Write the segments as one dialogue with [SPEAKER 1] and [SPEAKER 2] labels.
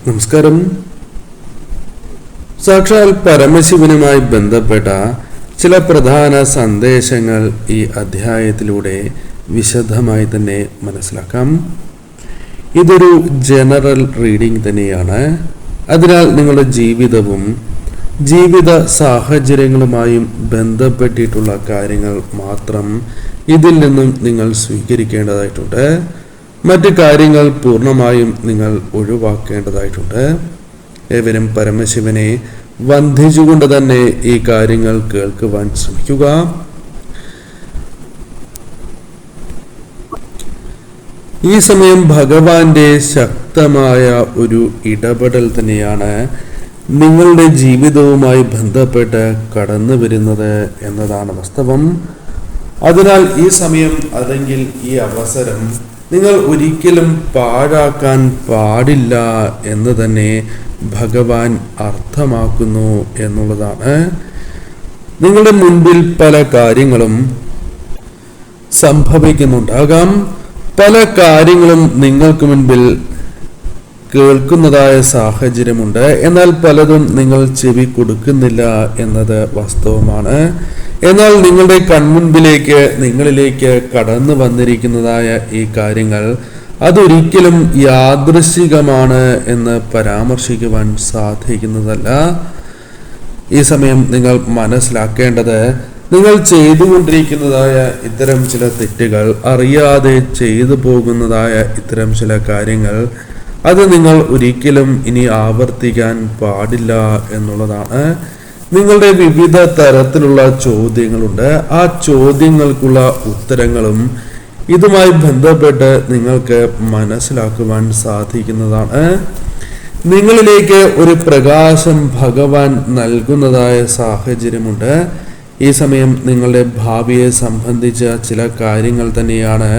[SPEAKER 1] നമസ്കാരം. സാക്ഷാൽ പരമശിവനുമായി ബന്ധപ്പെട്ട ചില പ്രധാന സന്ദേശങ്ങൾ ഈ അധ്യായത്തിലൂടെ വിശദമായി തന്നെ മനസ്സിലാക്കാം. ഇതൊരു ജനറൽ റീഡിംഗ് തന്നെയാണ്. അതിനാൽ നിങ്ങളുടെ ജീവിതവും ജീവിത സാഹചര്യങ്ങളുമായും ബന്ധപ്പെട്ടിട്ടുള്ള കാര്യങ്ങൾ മാത്രം ഇതിൽ നിന്നും നിങ്ങൾ സ്വീകരിക്കേണ്ടതായിട്ടുണ്ട്. മറ്റ് കാര്യങ്ങൾ പൂർണ്ണമായും നിങ്ങൾ ഒഴിവാക്കേണ്ടതായിട്ടുണ്ട്. ഏവരും പരമശിവനെ വന്ദിച്ചുകൊണ്ട് തന്നെ ഈ കാര്യങ്ങൾ കേൾക്കുവാൻ ശ്രമിക്കുക. ഈ സമയം ഭഗവാന്റെ ശക്തമായ ഒരു ഇടപെടൽ തന്നെയാണ് നിങ്ങളുടെ ജീവിതവുമായി ബന്ധപ്പെട്ട് കടന്നു വരുന്നത് എന്നതാണ് വാസ്തവം. അതിനാൽ ഈ സമയം അല്ലെങ്കിൽ ഈ അവസരം നിങ്ങൾ ഒരിക്കലും പാഴാക്കാൻ പാടില്ല എന്ന് തന്നെ ഭഗവാൻ അർത്ഥമാക്കുന്നു എന്നുള്ളതാണ്. നിങ്ങളുടെ മുൻപിൽ പല കാര്യങ്ങളും സംഭവിക്കുന്നുണ്ടാകാം. പല കാര്യങ്ങളും നിങ്ങൾക്ക് മുൻപിൽ കേൾക്കുന്നതായ സാഹചര്യമുണ്ട്. എന്നാൽ പലതും നിങ്ങൾ ചെവി കൊടുക്കുന്നില്ല എന്നത് വാസ്തവമാണ്. എന്നാൽ നിങ്ങളുടെ കൺമുൻപിലേക്ക് നിങ്ങളിലേക്ക് കടന്നു വന്നിരിക്കുന്നതായ ഈ കാര്യങ്ങൾ അതൊരിക്കലും യാദൃശ്ചികമാണ് എന്ന് പരാമർശിക്കുവാൻ സാധിക്കുന്നതല്ല. ഈ സമയം നിങ്ങൾ മനസ്സിലാക്കേണ്ടത്, നിങ്ങൾ ചെയ്തുകൊണ്ടിരിക്കുന്നതായ ഇത്തരം ചില തെറ്റുകൾ, അറിയാതെ ചെയ്തു പോകുന്നതായ ഇത്തരം ചില കാര്യങ്ങൾ, അത് നിങ്ങൾ ഒരിക്കലും ഇനി ആവർത്തിക്കാൻ പാടില്ല എന്നുള്ളതാണ്. നിങ്ങളുടെ വിവിധ തരത്തിലുള്ള ചോദ്യങ്ങളുണ്ട്. ആ ചോദ്യങ്ങൾക്കുള്ള ഉത്തരങ്ങളും ഇതുമായി ബന്ധപ്പെട്ട് നിങ്ങൾക്ക് മനസ്സിലാക്കുവാൻ സാധിക്കുന്നതാണ്. നിങ്ങളിലേക്ക് ഒരു പ്രകാശം ഭഗവാൻ നൽകുന്നതായ സാഹചര്യമുണ്ട്. ഈ സമയം നിങ്ങളുടെ ഭാവിയെ സംബന്ധിച്ച ചില കാര്യങ്ങൾ തന്നെയാണ്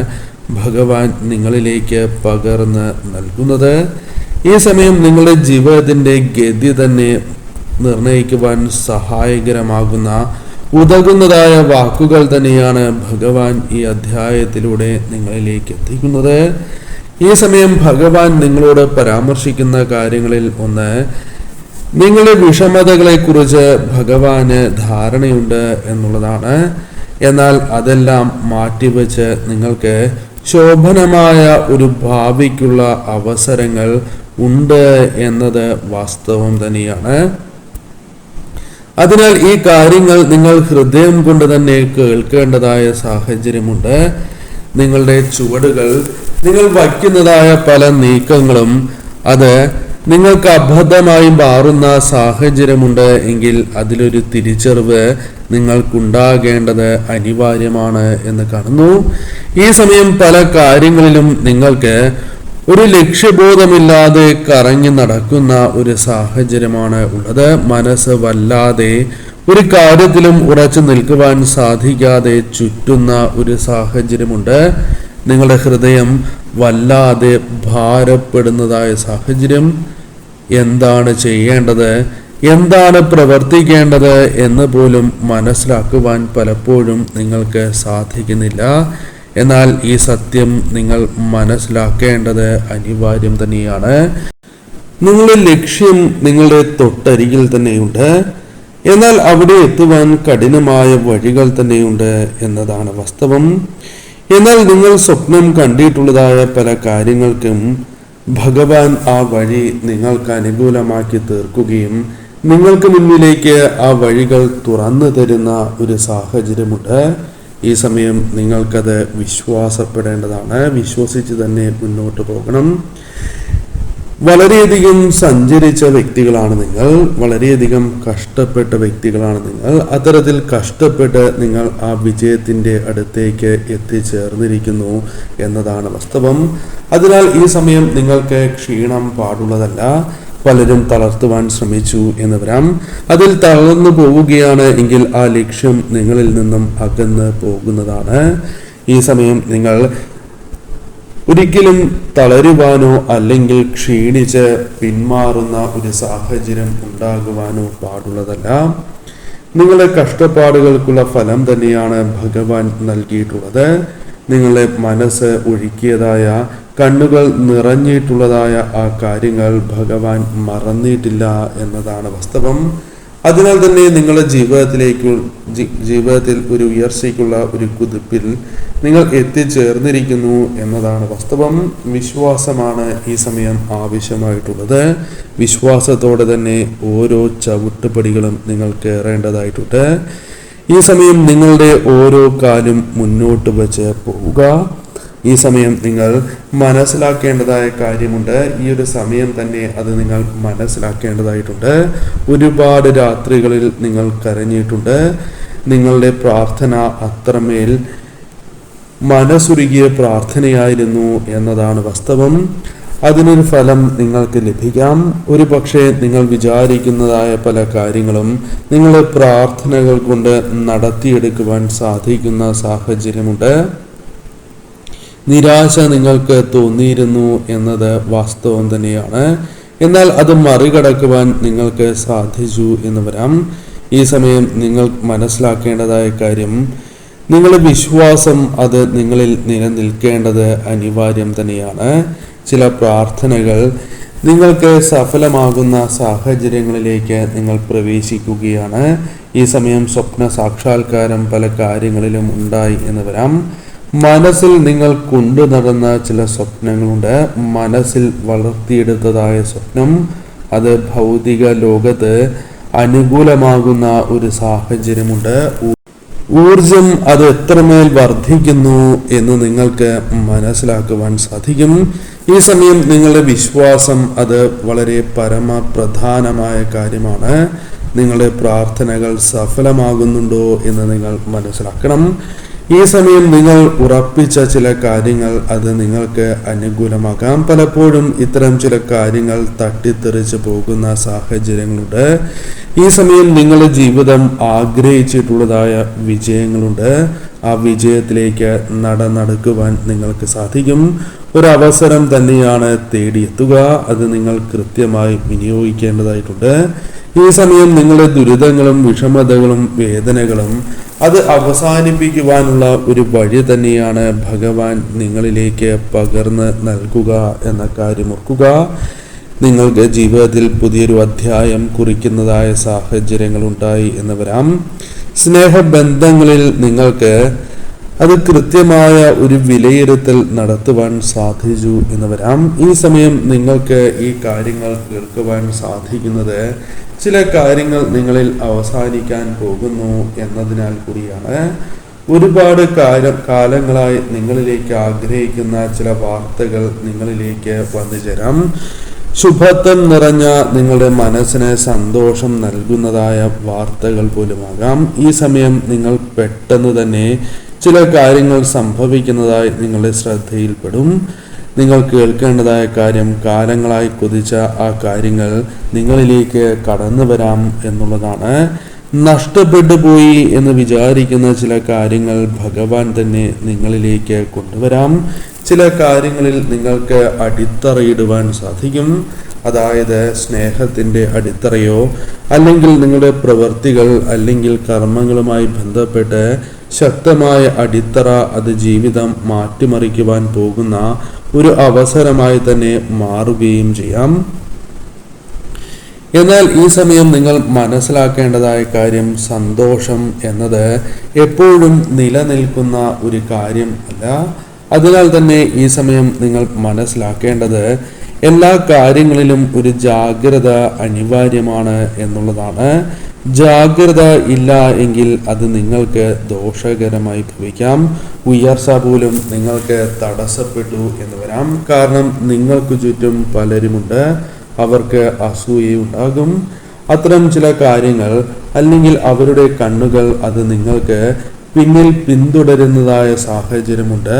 [SPEAKER 1] ഭഗവാൻ നിങ്ങളിലേക്ക് പകർന്ന് നൽകുന്നത്. ഈ സമയം നിങ്ങളുടെ ജീവിതത്തിന്റെ ഗതി തന്നെ നിർണയിക്കുവാൻ സഹായകരമാകുന്ന ഉതകുന്നതായ വാക്കുകൾ തന്നെയാണ് ഭഗവാൻ ഈ അധ്യായത്തിലൂടെ നിങ്ങളിലേക്ക് എത്തിക്കുന്നത്. ഈ സമയം ഭഗവാൻ നിങ്ങളോട് പരാമർശിക്കുന്ന കാര്യങ്ങളിൽ ഒന്ന്, നിങ്ങളുടെ വിഷമതകളെ കുറിച്ച് ഭഗവാന് ധാരണയുണ്ട് എന്നുള്ളതാണ്. എന്നാൽ അതെല്ലാം മാറ്റിവെച്ച് നിങ്ങൾക്ക് ശോഭനമായ ഒരു ഭാവിക്കുള്ള അവസരങ്ങൾ ഉണ്ട് എന്നത് വാസ്തവം തന്നെയാണ്. അതിനാൽ ഈ കാര്യങ്ങൾ നിങ്ങൾ ഹൃദയം കൊണ്ട് തന്നെ കേൾക്കേണ്ടതായ സാഹചര്യമുണ്ട്. നിങ്ങളുടെ ചുവടുകൾ, നിങ്ങൾ വയ്ക്കുന്നതായ പല നീക്കങ്ങളും അത് നിങ്ങൾക്ക് അബദ്ധമായി മാറുന്ന സാഹചര്യമുണ്ട് എങ്കിൽ അതിലൊരു തിരിച്ചറിവ് നിങ്ങൾക്കുണ്ടാകേണ്ടത് അനിവാര്യമാണ് എന്ന് കാണുന്നു. ഈ സമയം പല കാര്യങ്ങളിലും നിങ്ങൾക്ക് ഒരു ലക്ഷ്യബോധമില്ലാതെ കറങ്ങി നടക്കുന്ന ഒരു സാഹചര്യമാണ് ഉള്ളത്. മനസ്സ് വല്ലാതെ ഒരു കാര്യത്തിലും ഉറച്ചു നിൽക്കുവാൻ സാധിക്കാതെ ചുറ്റുന്ന ഒരു സാഹചര്യമുണ്ട്. നിങ്ങളുടെ ഹൃദയം വല്ലാതെ ഭാരപ്പെടുന്നതായ സാഹചര്യം. എന്താണ് ചെയ്യേണ്ടത്, എന്താണ് പ്രവർത്തിക്കേണ്ടത് എന്ന് പോലും മനസ്സിലാക്കുവാൻ പലപ്പോഴും നിങ്ങൾക്ക് സാധിക്കുന്നില്ല. എന്നാൽ ഈ സത്യം നിങ്ങൾ മനസ്സിലാക്കേണ്ടത് അനിവാര്യം തന്നെയാണ്. നിങ്ങളുടെ ലക്ഷ്യം നിങ്ങളുടെ തൊട്ടരികിൽ തന്നെയുണ്ട്. എന്നാൽ അവിടെ എത്തുവാൻ കഠിനമായ വഴികൾ തന്നെയുണ്ട് എന്നതാണ് വാസ്തവം. എന്നാൽ നിങ്ങൾ സ്വപ്നം കണ്ടിട്ടുള്ളതായ പല കാര്യങ്ങൾക്കും ഭഗവാൻ ആ വഴി നിങ്ങൾക്ക് അനുകൂലമാക്കി തീർക്കുകയും നിങ്ങൾക്ക് മുന്നിലേക്ക് ആ വഴികൾ തുറന്നു തരുന്ന ഒരു സാഹചര്യമുണ്ട്. ഈ സമയം നിങ്ങൾക്കത് വിശ്വാസപ്പെടേണ്ടതാണ്. വിശ്വസിച്ച് തന്നെ മുന്നോട്ട് പോകണം. വളരെയധികം സഞ്ചരിച്ച വ്യക്തികളാണ് നിങ്ങൾ. വളരെയധികം കഷ്ടപ്പെട്ട വ്യക്തികളാണ് നിങ്ങൾ. അത്തരത്തിൽ കഷ്ടപ്പെട്ട് നിങ്ങൾ ആ വിജയത്തിൻ്റെ അടുത്തേക്ക് എത്തിച്ചേർന്നിരിക്കുന്നു എന്നതാണ് വാസ്തവം. അതിനാൽ ഈ സമയം നിങ്ങൾക്ക് ക്ഷീണം പാടുള്ളതല്ല. പലരും തളർത്തുവാൻ ശ്രമിച്ചു എന്ന് വരാം. അതിൽ തളർന്നു പോവുകയാണ് എങ്കിൽ ആ ലക്ഷ്യം നിങ്ങളിൽ നിന്നും അകന്ന് പോകുന്നതാണ്. ഈ സമയം നിങ്ങൾ ഒരിക്കലും തളരുവാനോ അല്ലെങ്കിൽ ക്ഷീണിച്ച് പിന്മാറുന്ന ഒരു സാഹചര്യം ഉണ്ടാകുവാനോ പാടുള്ളതല്ല. നിങ്ങളുടെ കഷ്ടപ്പാടുകൾക്കുള്ള ഫലം തന്നെയാണ് ഭഗവാൻ നൽകിയിട്ടുള്ളത്. നിങ്ങളുടെ മനസ്സ് ഒഴുക്കിയതായ കണ്ണുകൾ നിറഞ്ഞിട്ടുള്ളതായ ആ കാര്യങ്ങൾ ഭഗവാൻ മറന്നിട്ടില്ല എന്നതാണ് വാസ്തവം. അതിനാൽ തന്നെ നിങ്ങളുടെ ജീവിതത്തിൽ ഒരു ഉയർച്ചയ്ക്കുള്ള ഒരു കുതിപ്പിൽ നിങ്ങൾ എത്തിച്ചേർന്നിരിക്കുന്നു എന്നതാണ് വാസ്തവം. വിശ്വാസമാണ് ഈ സമയം ആവശ്യമായിട്ടുള്ളത്. വിശ്വാസത്തോടെ തന്നെ ഓരോ ചവിട്ടുപടികളും നിങ്ങൾ കയറേണ്ടതായിട്ടുണ്ട്. ഈ സമയം നിങ്ങളുടെ ഓരോ കാലും മുന്നോട്ട് വെച്ച് പോവുക. ഈ സമയം നിങ്ങൾ മനസ്സിലാക്കേണ്ടതായ കാര്യമുണ്ട്. ഈ ഒരു സമയം തന്നെ അത് നിങ്ങൾ മനസ്സിലാക്കേണ്ടതായിട്ടുണ്ട്. ഒരുപാട് രാത്രികളിൽ നിങ്ങൾ കരഞ്ഞിട്ടുണ്ട്. നിങ്ങളുടെ പ്രാർത്ഥന അത്രമേൽ മനസ്സുരുകിയ പ്രാർത്ഥനയായിരുന്നു എന്നതാണ് വാസ്തവം. അതിനൊരു ഫലം നിങ്ങൾക്ക് ലഭിക്കാം. ഒരു പക്ഷേ നിങ്ങൾ വിചാരിക്കുന്നതായ പല കാര്യങ്ങളും നിങ്ങളുടെ പ്രാർത്ഥനകൾ കൊണ്ട് നടത്തിയെടുക്കുവാൻ സാധിക്കുന്ന സാഹചര്യമുണ്ട്. നിരാശ നിങ്ങൾക്ക് തോന്നിയിരുന്നു എന്നത് വാസ്തവം തന്നെയാണ്. എന്നാൽ അത് മറികടക്കുവാൻ നിങ്ങൾക്ക് സാധിച്ചു എന്ന് വരാം. ഈ സമയം നിങ്ങൾ മനസ്സിലാക്കേണ്ടതായ കാര്യം, നിങ്ങളുടെ വിശ്വാസം അത് നിങ്ങളിൽ നിലനിൽക്കേണ്ടത് അനിവാര്യം തന്നെയാണ്. ചില പ്രാർത്ഥനകൾ നിങ്ങൾക്ക് സഫലമാകുന്ന സാഹചര്യങ്ങളിലേക്ക് നിങ്ങൾ പ്രവേശിക്കുകയാണ്. ഈ സമയം സ്വപ്ന സാക്ഷാത്കാരം പല കാര്യങ്ങളിലും ഉണ്ടായി എന്ന് വരാം. മനസ്സിൽ നിങ്ങൾ കൊണ്ടു നടന്ന ചില സ്വപ്നങ്ങളുണ്ട്. മനസ്സിൽ വളർത്തിയെടുത്തതായ സ്വപ്നം അത് ഭൗതിക ലോകത്ത് അനുകൂലമാകുന്ന ഒരു സാഹചര്യമുണ്ട്. ഊർജം അത് എത്രമേൽ വർദ്ധിക്കുന്നു എന്ന് നിങ്ങൾക്ക് മനസ്സിലാക്കുവാൻ സാധിക്കും. ഈ സമയം നിങ്ങളുടെ വിശ്വാസം അത് വളരെ പരമപ്രധാനമായ കാര്യമാണ്. നിങ്ങളുടെ പ്രാർത്ഥനകൾ സഫലമാകുന്നുണ്ടോ എന്ന് നിങ്ങൾ മനസ്സിലാക്കണം. ഈ സമയം നിങ്ങൾ ഉറപ്പിച്ച ചില കാര്യങ്ങൾ അത് നിങ്ങൾക്ക് അനുകൂലമാക്കാം. പലപ്പോഴും ഇത്തരം ചില കാര്യങ്ങൾ തട്ടിത്തെറിച്ച് പോകുന്ന സാഹചര്യങ്ങളുണ്ട്. ഈ സമയം നിങ്ങളുടെ ജീവിതം ആഗ്രഹിച്ചിട്ടുള്ളതായ വിജയങ്ങളുണ്ട്. ആ വിജയത്തിലേക്ക് നടക്കുവാൻ നിങ്ങൾക്ക് സാധിക്കും. ഒരവസരം തന്നെയാണ് തേടിയെത്തുക. അത് നിങ്ങൾ കൃത്യമായി വിനിയോഗിക്കേണ്ടതായിട്ടുണ്ട്. ഈ സമയം നിങ്ങളുടെ ദുരിതങ്ങളും വിഷമതകളും വേദനകളും അത് അവസാനിപ്പിക്കുവാനുള്ള ഒരു വഴി തന്നെയാണ് ഭഗവാൻ നിങ്ങളിലേക്ക് പകർന്ന് നൽകുക എന്ന കാര്യം ഓർക്കുക. നിങ്ങൾക്ക് ജീവിതത്തിൽ പുതിയൊരു അധ്യായം കുറിക്കുന്നതായ സാഹചര്യങ്ങൾ ഉണ്ടായി എന്ന് വരാം. സ്നേഹബന്ധങ്ങളിൽ നിങ്ങൾക്ക് അത് കൃത്യമായ ഒരു വിലയിരുത്തൽ നടത്തുവാൻ സാധിച്ചു എന്ന് വരാം. ഈ സമയം നിങ്ങൾക്ക് ഈ കാര്യങ്ങൾ കേൾക്കുവാൻ സാധിക്കുന്നത് ചില കാര്യങ്ങൾ നിങ്ങളിൽ അവസാനിക്കാൻ പോകുന്നു എന്നതിനാൽ കൂടിയാണ്. ഒരുപാട് കാലങ്ങളായി നിങ്ങളിലേക്ക് ആഗ്രഹിക്കുന്ന ചില വാർത്തകൾ നിങ്ങളിലേക്ക് വന്നു ചേരാം. ശുഭത്വം നിറഞ്ഞ നിങ്ങളുടെ മനസ്സിന് സന്തോഷം നൽകുന്നതായ വാർത്തകൾ പോലുമാകാം. ഈ സമയം നിങ്ങൾ പെട്ടെന്ന് തന്നെ ചില കാര്യങ്ങൾ സംഭവിക്കുന്നതായി നിങ്ങളുടെ ശ്രദ്ധയിൽപ്പെടും. നിങ്ങൾ കേൾക്കേണ്ടതായ കാര്യം, കാലങ്ങളായി കൊതിച്ച ആ കാര്യങ്ങൾ നിങ്ങളിലേക്ക് കടന്നു വരാം എന്നുള്ളതാണ്. നഷ്ടപ്പെട്ടു പോയി എന്ന് വിചാരിക്കുന്ന ചില കാര്യങ്ങൾ ഭഗവാൻ തന്നെ നിങ്ങളിലേക്ക് കൊണ്ടുവരാം. ചില കാര്യങ്ങളിൽ നിങ്ങൾക്ക് അടിത്തറയിടുവാൻ സാധിക്കും. അതായത് സ്നേഹത്തിൻ്റെ അടിത്തറയോ അല്ലെങ്കിൽ നിങ്ങളുടെ പ്രവൃത്തികൾ അല്ലെങ്കിൽ കർമ്മങ്ങളുമായി ബന്ധപ്പെട്ട് ശക്തമായ അടിത്തറ അത് ജീവിതം മാറ്റിമറിക്കുവാൻ പോകുന്ന ഒരു അവസരമായി തന്നെ മാറുകയും ചെയ്യാം. എന്നാൽ ഈ സമയം നിങ്ങൾ മനസ്സിലാക്കേണ്ടതായ കാര്യം, സന്തോഷം എന്നത് എപ്പോഴും നിലനിൽക്കുന്ന ഒരു കാര്യം അല്ല. അതിനാൽ തന്നെ ഈ സമയം നിങ്ങൾ മനസ്സിലാക്കേണ്ടത് എല്ലാ കാര്യങ്ങളിലും ഒരു ജാഗ്രത അനിവാര്യമാണ് എന്നുള്ളതാണ്. ജാഗ്രത ഇല്ല എങ്കിൽ അത് നിങ്ങൾക്ക് ദോഷകരമായി ഭവിക്കാം. ഉയർച്ച പോലും നിങ്ങൾക്ക് തടസ്സപ്പെട്ടു എന്ന് വരാം. കാരണം നിങ്ങൾക്ക് ചുറ്റും പലരുമുണ്ട്, അവർക്ക് അസൂയയുണ്ടാകും. അത്തരം ചില കാര്യങ്ങൾ അല്ലെങ്കിൽ അവരുടെ കണ്ണുകൾ അത് നിങ്ങൾക്ക് പിന്നിൽ പിന്തുടരുന്നതായ സാഹചര്യമുണ്ട്.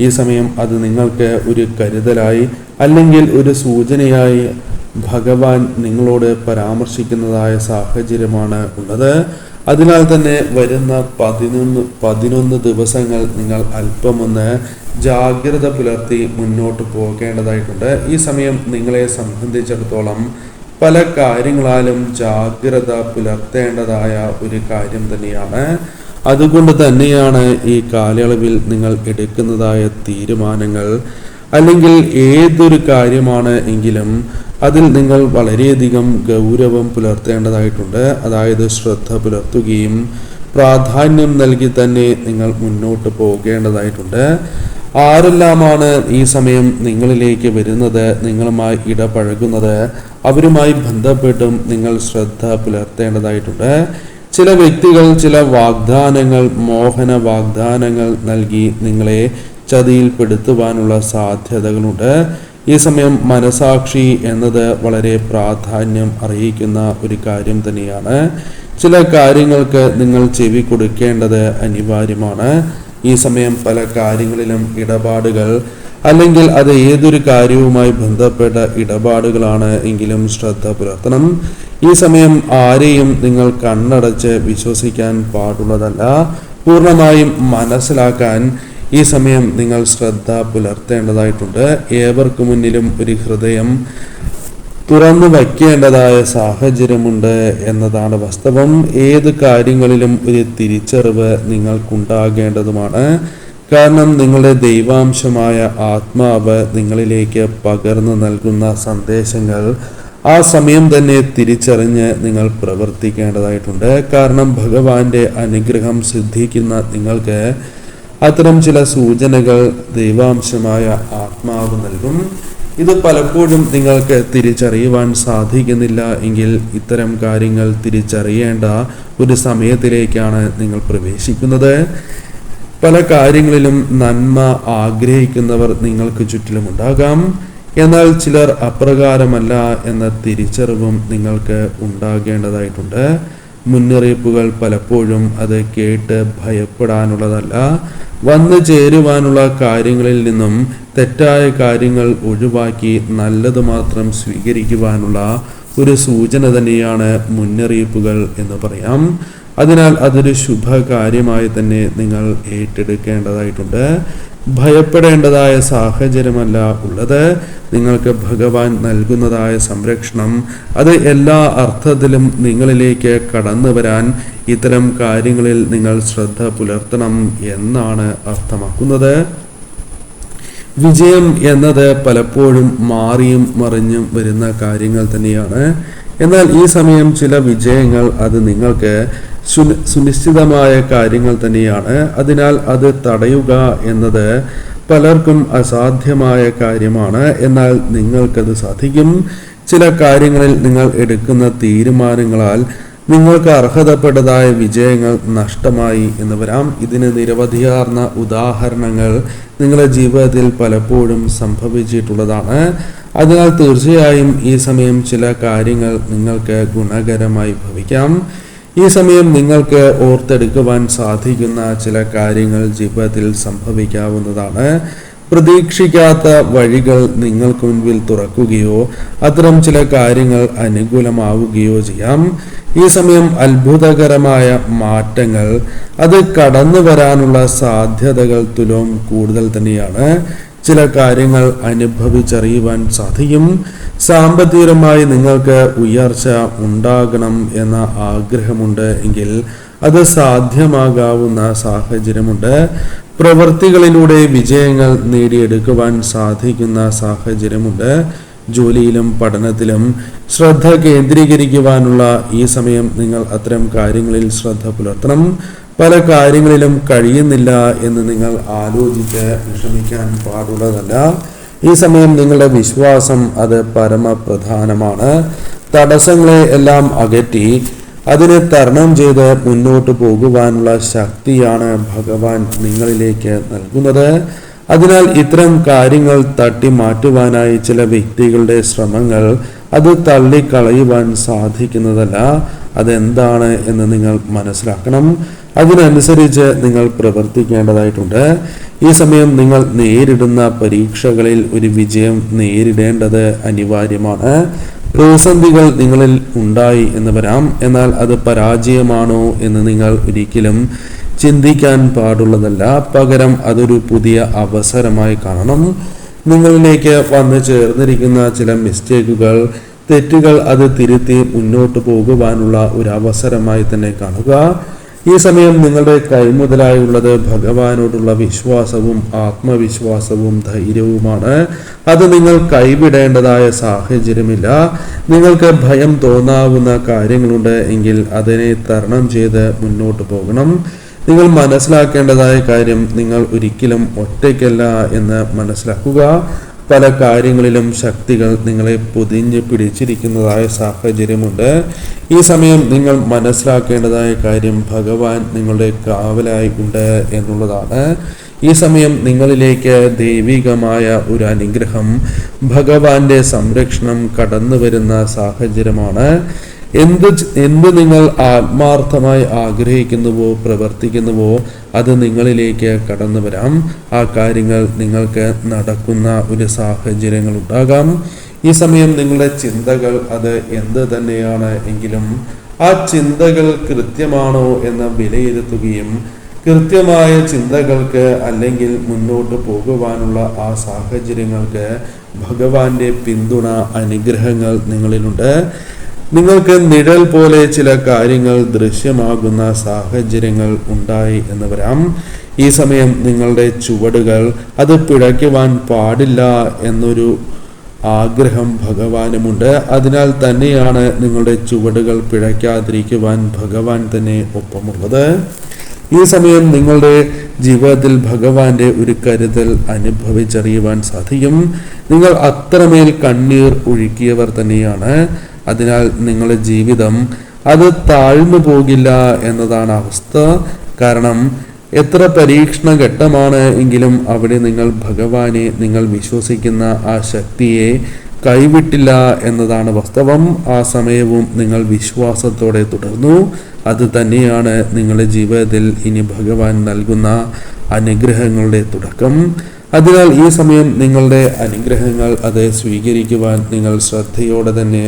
[SPEAKER 1] ഈ സമയം അത് നിങ്ങൾക്ക് ഒരു കരുതലായി അല്ലെങ്കിൽ ഒരു സൂചനയായി ഭഗവാൻ നിങ്ങളോട് പരാമർശിക്കുന്നതായ സാഹചര്യമാണ് ഉള്ളത്. അതിനാൽ തന്നെ വരുന്ന 11 ദിവസങ്ങൾ നിങ്ങൾ അല്പമൊന്ന് ജാഗ്രത പുലർത്തി മുന്നോട്ട് പോകേണ്ടതായിട്ടുണ്ട്. ഈ സമയം നിങ്ങളെ സംബന്ധിച്ചിടത്തോളം പല കാര്യങ്ങളാലും ജാഗ്രത പുലർത്തേണ്ടതായ ഒരു കാര്യം തന്നെയാണ്. അതുകൊണ്ട് തന്നെയാണ് ഈ കാലയളവിൽ നിങ്ങൾ എടുക്കുന്നതായ തീരുമാനങ്ങൾ അല്ലെങ്കിൽ ഏതൊരു കാര്യമാണ് എങ്കിലും അതിൽ നിങ്ങൾ വളരെയധികം ഗൗരവം പുലർത്തേണ്ടതായിട്ടുണ്ട്. അതായത് ശ്രദ്ധ പുലർത്തുകയും പ്രാധാന്യം നൽകി തന്നെ നിങ്ങൾ മുന്നോട്ട് പോകേണ്ടതായിട്ടുണ്ട്. ആരെല്ലാമാണ് ഈ സമയം നിങ്ങളിലേക്ക് വരുന്നത്, നിങ്ങളുമായി ഇടപഴകുന്നത്, അവരുമായി ബന്ധപ്പെട്ടും നിങ്ങൾ ശ്രദ്ധ പുലർത്തേണ്ടതായിട്ടുണ്ട്. ചില വ്യക്തികൾ ചില വാഗ്ദാനങ്ങൾ, മോഹന വാഗ്ദാനങ്ങൾ നൽകി നിങ്ങളെ ചതിയിൽപ്പെടുത്തുവാനുള്ള സാധ്യതകളുണ്ട്. ഈ സമയം മനസാക്ഷി എന്നത് വളരെ പ്രാധാന്യം അറിയിക്കുന്ന ഒരു കാര്യം തന്നെയാണ്. ചില കാര്യങ്ങൾക്ക് നിങ്ങൾ ചെവി കൊടുക്കേണ്ടത് അനിവാര്യമാണ്. ഈ സമയം പല കാര്യങ്ങളിലും ഇടപാടുകൾ, അല്ലെങ്കിൽ അത് ഏതൊരു കാര്യവുമായി ബന്ധപ്പെട്ട ഇടപാടുകളാണ് എങ്കിലും ശ്രദ്ധ പുലർത്തണം. ഈ സമയം ആരെയും നിങ്ങൾ കണ്ണടച്ച് വിശ്വസിക്കാൻ പാടുള്ളതല്ല. പൂർണ്ണമായും മനസ്സിലാക്കാൻ ഈ സമയം നിങ്ങൾ ശ്രദ്ധ പുലർത്തേണ്ടതായിട്ടുണ്ട്. ഏവർക്ക് മുന്നിലും ഒരു ഹൃദയം തുറന്നു വയ്ക്കേണ്ടതായ സാഹചര്യമുണ്ട് എന്നതാണ് വാസ്തവം. ഏത് കാര്യങ്ങളിലും ഒരു തിരിച്ചറിവ് നിങ്ങൾക്കുണ്ടാകേണ്ടതുമാണ്. കാരണം നിങ്ങളുടെ ദൈവാംശമായ ആത്മാവ് നിങ്ങളിലേക്ക് പകർന്നു നൽകുന്ന സന്ദേശങ്ങൾ ആ സമയം തന്നെ തിരിച്ചറിഞ്ഞ് നിങ്ങൾ പ്രവർത്തിക്കേണ്ടതായിട്ടുണ്ട്. കാരണം ഭഗവാന്റെ അനുഗ്രഹം സിദ്ധിക്കുന്ന നിങ്ങൾക്ക് അത്തരം ചില സൂചനകൾ ദൈവാംശമായ ആത്മാവ് നൽകും. ഇത് പലപ്പോഴും നിങ്ങൾക്ക് തിരിച്ചറിയുവാൻ സാധിക്കുന്നില്ല എങ്കിൽ ഇത്തരം കാര്യങ്ങൾ തിരിച്ചറിയേണ്ട ഒരു സമയത്തിലേക്കാണ് നിങ്ങൾ പ്രവേശിക്കുന്നത്. പല കാര്യങ്ങളിലും നന്മ ആഗ്രഹിക്കുന്നവർ നിങ്ങൾക്ക് ചുറ്റിലുമുണ്ടാകാം. എന്നാൽ ചിലർ അപ്രകാരമല്ല എന്ന തിരിച്ചറിവും നിങ്ങൾക്ക് ഉണ്ടാകേണ്ടതായിട്ടുണ്ട്. മുന്നറിയിപ്പുകൾ പലപ്പോഴും അത് കേട്ട് ഭയപ്പെടാനുള്ളതല്ല. വന്നു ചേരുവാനുള്ള കാര്യങ്ങളിൽ നിന്നും തെറ്റായ കാര്യങ്ങൾ ഒഴിവാക്കി നല്ലത് മാത്രം സ്വീകരിക്കുവാനുള്ള ഒരു സൂചന തന്നെയാണ് മുന്നറിയിപ്പുകൾ എന്ന് പറയാം. അതിനാൽ അതൊരു ശുഭകാര്യമായി തന്നെ നിങ്ങൾ ഏറ്റെടുക്കേണ്ടതായിട്ടുണ്ട്. ഭയപ്പെടേണ്ടതായ സാഹചര്യമല്ല ഉള്ളത്. നിങ്ങൾക്ക് ഭഗവാൻ നൽകുന്നതായ സംരക്ഷണം അത് എല്ലാ അർത്ഥത്തിലും നിങ്ങളിലേക്ക് കടന്നു വരാൻ ഇത്തരം കാര്യങ്ങളിൽ നിങ്ങൾ ശ്രദ്ധ പുലർത്തണം എന്നാണ് അർത്ഥമാക്കുന്നത്. വിജയം എന്നത് പലപ്പോഴും മാറിയും മറിഞ്ഞും വരുന്ന കാര്യങ്ങൾ തന്നെയാണ്. എന്നാൽ ഈ സമയം ചില വിജയങ്ങൾ അത് നിങ്ങൾക്ക് സുനിശ്ചിതമായ കാര്യങ്ങൾ തന്നെയാണ്. അതിനാൽ അത് തടയുക എന്നത് പലർക്കും അസാധ്യമായ കാര്യമാണ്. എന്നാൽ നിങ്ങൾക്കത് സാധിക്കും. ചില കാര്യങ്ങളിൽ നിങ്ങൾ എടുക്കുന്ന തീരുമാനങ്ങളാൽ നിങ്ങൾക്ക് അർഹതപ്പെട്ടതായ വിജയങ്ങൾ നഷ്ടമായി എന്ന് വരാം. ഇതിന് നിരവധിയാർന്ന ഉദാഹരണങ്ങൾ നിങ്ങളുടെ ജീവിതത്തിൽ പലപ്പോഴും സംഭവിച്ചിട്ടുള്ളതാണ്. അതിനാൽ തീർച്ചയായും ഈ സമയം ചില കാര്യങ്ങൾ നിങ്ങൾക്ക് ഗുണകരമായി ഭവിക്കാം. ഈ സമയം നിങ്ങൾക്ക് ഓർത്തെടുക്കുവാൻ സാധിക്കുന്ന ചില കാര്യങ്ങൾ ജീവിതത്തിൽ സംഭവിക്കാവുന്നതാണ്. പ്രതീക്ഷിക്കാത്ത വഴികൾ നിങ്ങൾക്ക് മുൻപിൽ തുറക്കുകയോ അത്തരം ചില കാര്യങ്ങൾ അനുകൂലമാവുകയോ ചെയ്യാം. ഈ സമയം അത്ഭുതകരമായ മാറ്റങ്ങൾ അത് കടന്നു വരാനുള്ള സാധ്യതകൾ തുലോം കൂടുതൽ തന്നെയാണ്. ചില കാര്യങ്ങൾ അനുഭവിച്ചറിയുവാൻ സാധിക്കും. സാമ്പത്തികമായി നിങ്ങൾക്ക് ഉയർച്ച ഉണ്ടാകണം എന്ന ആഗ്രഹമുണ്ട് എങ്കിൽ അത് സാധ്യമാകാവുന്ന സാഹചര്യമുണ്ട്. പ്രവൃത്തികളിലൂടെ വിജയങ്ങൾ നേടിയെടുക്കുവാൻ സാധിക്കുന്ന സാഹചര്യമുണ്ട്. ജോലിയിലും പഠനത്തിലും ശ്രദ്ധ കേന്ദ്രീകരിക്കുവാനുള്ള ഈ സമയം നിങ്ങൾ അത്തരം കാര്യങ്ങളിൽ ശ്രദ്ധ പുലർത്തണം. പല കാര്യങ്ങളിലും കഴിയുന്നില്ല എന്ന് നിങ്ങൾ ആലോചിച്ച് വിഷമിക്കാൻ പാടുള്ളതല്ല. ഈ സമയം നിങ്ങളുടെ വിശ്വാസം അത് പരമപ്രധാനമാണ്. തടസ്സങ്ങളെ എല്ലാം അകറ്റി അതിനെ തരണം ചെയ്ത് മുന്നോട്ട് പോകുവാനുള്ള ശക്തിയാണ് ഭഗവാൻ നിങ്ങളിലേക്ക് നൽകുന്നത്. അതിനാൽ ഇത്തരം കാര്യങ്ങൾ തട്ടി മാറ്റുവാനായി ചില വ്യക്തികളുടെ ശ്രമങ്ങൾ അത് തള്ളിക്കളയുവാൻ സാധിക്കുന്നതല്ല. അതെന്താണ് എന്ന് നിങ്ങൾ മനസ്സിലാക്കണം. അതിനനുസരിച്ച് നിങ്ങൾ പ്രവർത്തിക്കേണ്ടതായിട്ടുണ്ട്. ഈ സമയം നിങ്ങൾ നേരിടുന്ന പരീക്ഷകളിൽ ഒരു വിജയം നേരിടേണ്ടത് അനിവാര്യമാണ്. പ്രതിസന്ധികൾ നിങ്ങളിൽ ഉണ്ടായി എന്ന് വരാം. എന്നാൽ അത് പരാജയമാണോ എന്ന് നിങ്ങൾ ഒരിക്കലും ചിന്തിക്കാൻ പാടുള്ളതല്ല. പകരം അതൊരു പുതിയ അവസരമായി കാണണം. നിങ്ങളിലേക്ക് വന്നു ചേർന്നിരിക്കുന്ന ചില മിസ്റ്റേക്കുകൾ, തെറ്റുകൾ അത് തിരുത്തി മുന്നോട്ട് പോകുവാനുള്ള ഒരു അവസരമായി തന്നെ കാണുക. ഈ സമയം നിങ്ങളുടെ കൈമുതലായുള്ളത് ഭഗവാനോടുള്ള വിശ്വാസവും ആത്മവിശ്വാസവും ധൈര്യവുമാണ്. അത് നിങ്ങൾ കൈവിടേണ്ടതായ സാഹചര്യമില്ല. നിങ്ങൾക്ക് ഭയം തോന്നാവുന്ന കാര്യങ്ങളുണ്ട് എങ്കിൽ അതിനെ തരണം ചെയ്ത് മുന്നോട്ട് പോകണം. നിങ്ങൾ മനസ്സിലാക്കേണ്ടതായ കാര്യം, നിങ്ങൾ ഒരിക്കലും ഒറ്റയ്ക്കല്ല എന്ന് മനസ്സിലാക്കുക. പല കാര്യങ്ങളിലും ശക്തികൾ നിങ്ങളെ പൊതിഞ്ഞ് പിടിച്ചിരിക്കുന്നതായ സാഹചര്യമുണ്ട്. ഈ സമയം നിങ്ങൾ മനസ്സിലാക്കേണ്ടതായ കാര്യം, ഭഗവാൻ നിങ്ങളുടെ കാവലായി ഉണ്ട് എന്നുള്ളതാണ്. ഈ സമയം നിങ്ങളിലേക്ക് ദൈവികമായ ഒരു അനുഗ്രഹം, ഭഗവാന്റെ സംരക്ഷണം കടന്നു വരുന്ന സാഹചര്യമാണ്. എന്ത് നിങ്ങൾ ആത്മാർത്ഥമായി ആഗ്രഹിക്കുന്നുവോ പ്രവർത്തിക്കുന്നുവോ അത് നിങ്ങളിലേക്ക് കടന്നു വരാം. ആ കാര്യങ്ങൾ നിങ്ങൾക്ക് നടക്കുന്ന ഒരു സാഹചര്യങ്ങൾ ഉണ്ടാകാം. ഈ സമയം നിങ്ങളുടെ ചിന്തകൾ അത് എന്ത് തന്നെയാണ് എങ്കിലും ആ ചിന്തകൾ കൃത്യമാണോ എന്ന് വിലയിരുത്തുകയും കൃത്യമായ ചിന്തകൾക്ക് അല്ലെങ്കിൽ മുന്നോട്ട് പോകുവാനുള്ള ആ സാഹചര്യങ്ങൾക്ക് ഭഗവാന്റെ പിന്തുണ, അനുഗ്രഹങ്ങൾ നിങ്ങളിലുണ്ട്. നിങ്ങൾക്ക് നിഴൽ പോലെ ചില കാര്യങ്ങൾ ദൃശ്യമാകുന്ന സാഹചര്യങ്ങൾ ഉണ്ടായി എന്ന് വരാം. ഈ സമയം നിങ്ങളുടെ ചുവടുകൾ അത് പിഴയ്ക്കുവാൻ പാടില്ല എന്നൊരു ആഗ്രഹം ഭഗവാനുമുണ്ട്. അതിനാൽ തന്നെയാണ് നിങ്ങളുടെ ചുവടുകൾ പിഴയ്ക്കാതിരിക്കുവാൻ ഭഗവാൻ തന്നെ ഒപ്പമുള്ളത്. ഈ സമയം നിങ്ങളുടെ ജീവിതത്തിൽ ഭഗവാന്റെ ഒരു കരുതൽ അനുഭവിച്ചറിയുവാൻ സാധിക്കും. നിങ്ങൾ അത്രമേൽ കണ്ണീർ ഒഴുക്കിയവർ തന്നെയാണ്. അതിനാൽ നിങ്ങളുടെ ജീവിതം അത് താഴ്ന്നു പോകില്ല എന്നതാണ് അവസ്ഥ. കാരണം എത്ര പരീക്ഷണ ഘട്ടമാണ് എങ്കിലും അവിടെ നിങ്ങൾ ഭഗവാനെ, നിങ്ങൾ വിശ്വസിക്കുന്ന ആ ശക്തിയെ കൈവിട്ടില്ല എന്നതാണ് വാസ്തവം. ആ സമയവും നിങ്ങൾ വിശ്വാസത്തോടെ തുടർന്നു. അത് തന്നെയാണ് നിങ്ങളുടെ ജീവിതത്തിൽ ഇനി ഭഗവാൻ നൽകുന്ന അനുഗ്രഹങ്ങളുടെ തുടക്കം. അതിനാൽ ഈ സമയം നിങ്ങളുടെ അനുഗ്രഹങ്ങൾ അത് സ്വീകരിക്കുവാൻ നിങ്ങൾ ശ്രദ്ധയോടെ തന്നെ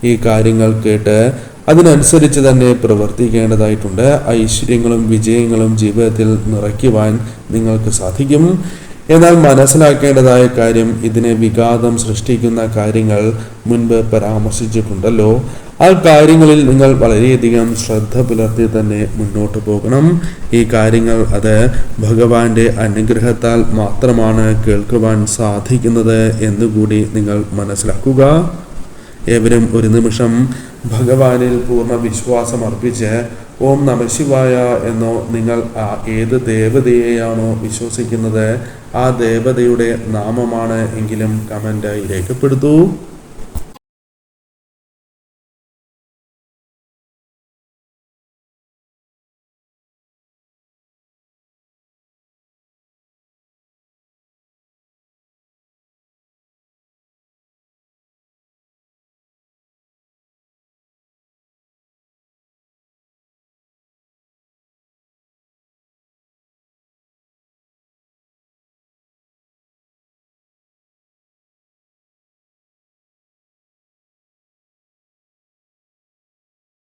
[SPEAKER 1] ഈ കാര്യങ്ങൾ കേട്ട് അതിനനുസരിച്ച് തന്നെ പ്രവർത്തിക്കേണ്ടതായിട്ടുണ്ട്. ഐശ്വര്യങ്ങളും വിജയങ്ങളും ജീവിതത്തിൽ നിറയ്ക്കുവാൻ നിങ്ങൾക്ക് സാധിക്കും. എന്നാൽ മനസ്സിലാക്കേണ്ടതായ കാര്യം, ഇതിനെ വിഘാതം സൃഷ്ടിക്കുന്ന കാര്യങ്ങൾ മുൻപ് പരാമർശിച്ചിട്ടുണ്ടല്ലോ. ആ കാര്യങ്ങളിൽ നിങ്ങൾ വളരെയധികം ശ്രദ്ധ പുലർത്തി തന്നെ മുന്നോട്ട് പോകണം. ഈ കാര്യങ്ങൾ അത് ഭഗവാന്റെ അനുഗ്രഹത്താൽ മാത്രമാണ് കേൾക്കുവാൻ സാധിക്കുന്നത് എന്നുകൂടി നിങ്ങൾ മനസ്സിലാക്കുക. ഏവരും ഒരു നിമിഷം ഭഗവാനിൽ പൂർണ്ണ വിശ്വാസം അർപ്പിച്ച് ഓം നമഃശിവായ എന്നോ, നിങ്ങൾ ഏത് ദേവതയെയാണോ വിശ്വസിക്കുന്നത് ആ ദേവതയുടെ നാമമാണ് എങ്കിലും കമൻ്റായി രേഖപ്പെടുത്തൂ.